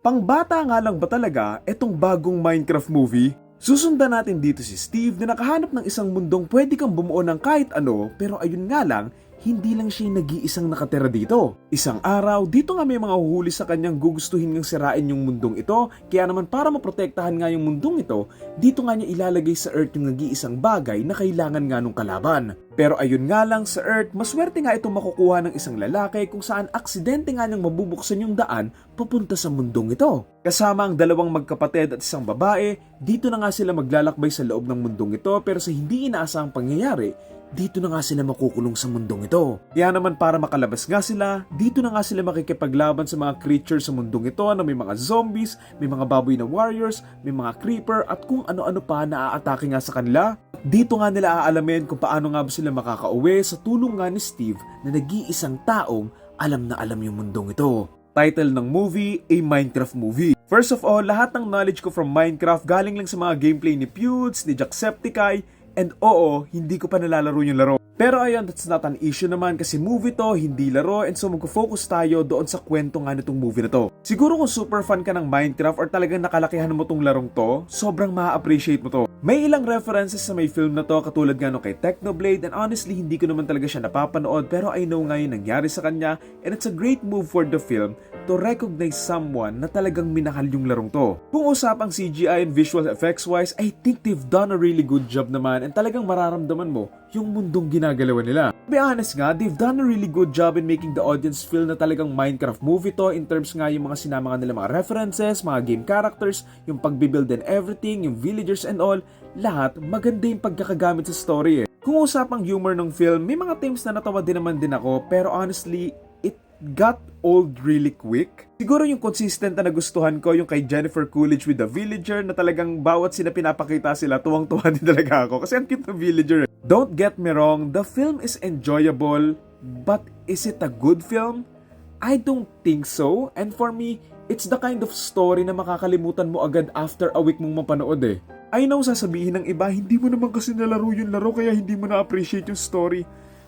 Pangbata nga lang ba talaga itong bagong Minecraft movie? Susundan natin dito si Steve na nakahanap ng isang mundong pwede kang bumuo ng kahit ano, pero ayun nga lang, hindi lang siya nag-iisang nakatira dito. Isang araw, dito nga may mga huhuli sa kanyang gugustuhin ngang sirain yung mundong ito, kaya naman para maprotektahan nga yung mundong ito, dito nga niya ilalagay sa Earth yung nag-iisang bagay na kailangan nga nung kalaban. Pero ayun nga lang sa Earth, maswerte nga itong makukuha ng isang lalaki kung saan aksidente nga niyang mabubuksan yung daan papunta sa mundong ito. Kasama ang dalawang magkapatid at isang babae, dito na nga sila maglalakbay sa loob ng mundong ito pero sa hindi inaasahang pangyayari, dito na nga sila makukulong sa mundong ito. Kaya naman para makalabas nga sila, dito na nga sila makikipaglaban sa mga creatures sa mundong ito na may mga zombies, may mga baboy na warriors, may mga creeper at kung ano-ano pa na aatake nga sa kanila. Dito nga nila aalamin kung paano nga ba sila makakauwi sa tulong nga ni Steve na nag-iisang taong alam na alam yung mundong ito. Title ng movie, A Minecraft Movie. First of all, lahat ng knowledge ko from Minecraft galing lang sa mga gameplay ni Pewds, ni Jacksepticeye, and oo, hindi ko pa nalalaro yung laro. Pero ayun, that's not an issue naman kasi movie to, hindi laro, and so magfo-focus tayo doon sa kwento nga nitong movie na to. Siguro kung super fan ka ng Minecraft or talagang nakalakihan mo tong larong to, sobrang ma-appreciate mo to. May ilang references sa may film na to katulad nga no kay Technoblade, and honestly hindi ko naman talaga siya napapanood pero I know nga yung nangyari sa kanya, and it's a great move for the film to recognize someone na talagang minahal yung larong to. Kung usapang CGI and visual effects wise, I think they've done a really good job naman and talagang mararamdaman mo yung mundong ginagalawan nila. To be honest nga, they've done a really good job in making the audience feel na talagang Minecraft movie to in terms nga yung mga sinama nga nila mga references, mga game characters, yung pagbibuild and everything, yung villagers and all, lahat maganda yung pagkakagamit sa story eh. Kung usapang humor ng film, may mga times na natawa din naman din ako pero honestly, it got old really quick. Siguro yung consistent na nagustuhan ko yung kay Jennifer Coolidge with the villager na talagang bawat sila pinapakita sila, tuwang-tuwa din talaga ako kasi ang cute ng villager. Don't get me wrong, the film is enjoyable, but is it a good film? I don't think so, and for me, it's the kind of story na makakalimutan mo agad after a week mong mapanood eh. I know sasabihin ng iba, hindi mo naman kasi nalaro yung laro kaya hindi mo na-appreciate yung story.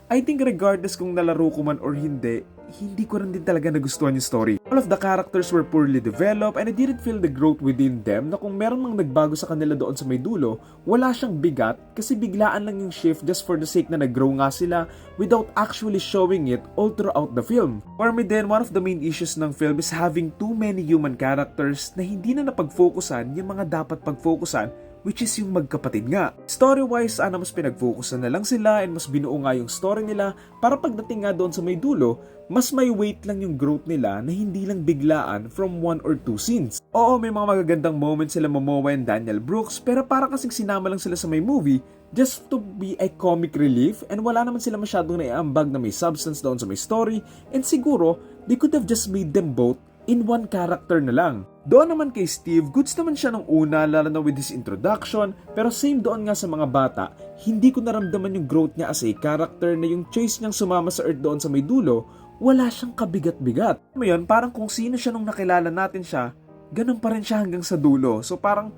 I think regardless kung nalaro ko man or hindi ko rin din talaga nagustuhan yung story. All of the characters were poorly developed and I didn't feel the growth within them na kung meron mang nagbago sa kanila doon sa may dulo, wala siyang bigat kasi biglaan lang yung shift just for the sake na nag-grow nga sila without actually showing it all throughout the film. For me then, one of the main issues ng film is having too many human characters na hindi na napag-focusan yung mga dapat pag-focusan, which is yung magkapatid nga. Story-wise, sana mas pinag-focusan na lang sila and mas binuo nga yung story nila para pagdating nga doon sa may dulo, mas may weight lang yung growth nila na hindi lang biglaan from 1 or 2 scenes. Oo, may mga magagandang moments sila Momoa and Daniel Brooks pero para kasing sinama lang sila sa may movie just to be a comic relief and wala naman sila masyadong naiambag na may substance doon sa may story and siguro, they could have just made them both in one character na lang. Doon naman kay Steve, goods naman siya nung una lalo na with his introduction pero same doon nga sa mga bata, hindi ko naramdaman yung growth niya as a character na yung choice niyang sumama sa Earth doon sa may dulo, wala siyang kabigat-bigat. Ngayon, parang kung sino siya nung nakilala natin siya, ganun pa rin siya hanggang sa dulo. So parang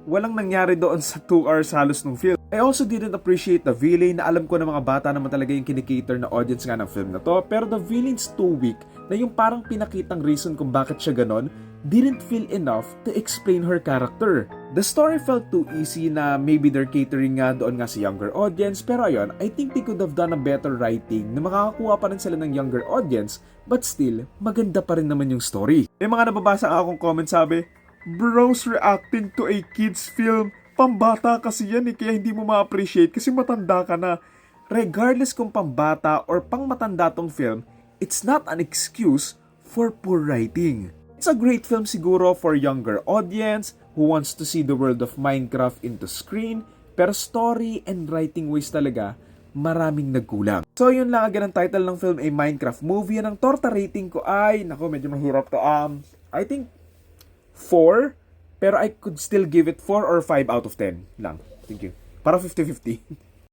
walang nangyari doon sa 2 hours halos ng film. I also didn't appreciate the villain na alam ko na mga bata naman talaga yung kinikater na audience nga ng film na to pero the villain's too weak na yung parang pinakitang reason kung bakit siya ganon didn't feel enough to explain her character. The story felt too easy na maybe they're catering nga doon nga sa younger audience pero ayun, I think they could have done a better writing na makakakuha pa rin sila ng younger audience but still, maganda pa rin naman yung story. May mga nababasa akong comment sabi, "Bros reacting to a kids film. Pambata kasi yan eh, kaya hindi mo ma-appreciate kasi matanda ka na." Regardless kung pambata or pang matanda tong film, it's not an excuse for poor writing. It's a great film siguro for younger audience who wants to see the world of Minecraft into screen, pero story and writing ways talaga, maraming nagkulang. So yun lang agad ang title ng film, A Minecraft Movie. Yan ang torta rating ko ay, nako medyo mahirap to. I think 4, pero I could still give it 4 or 5 out of 10 lang. Thank you. Para 50-50.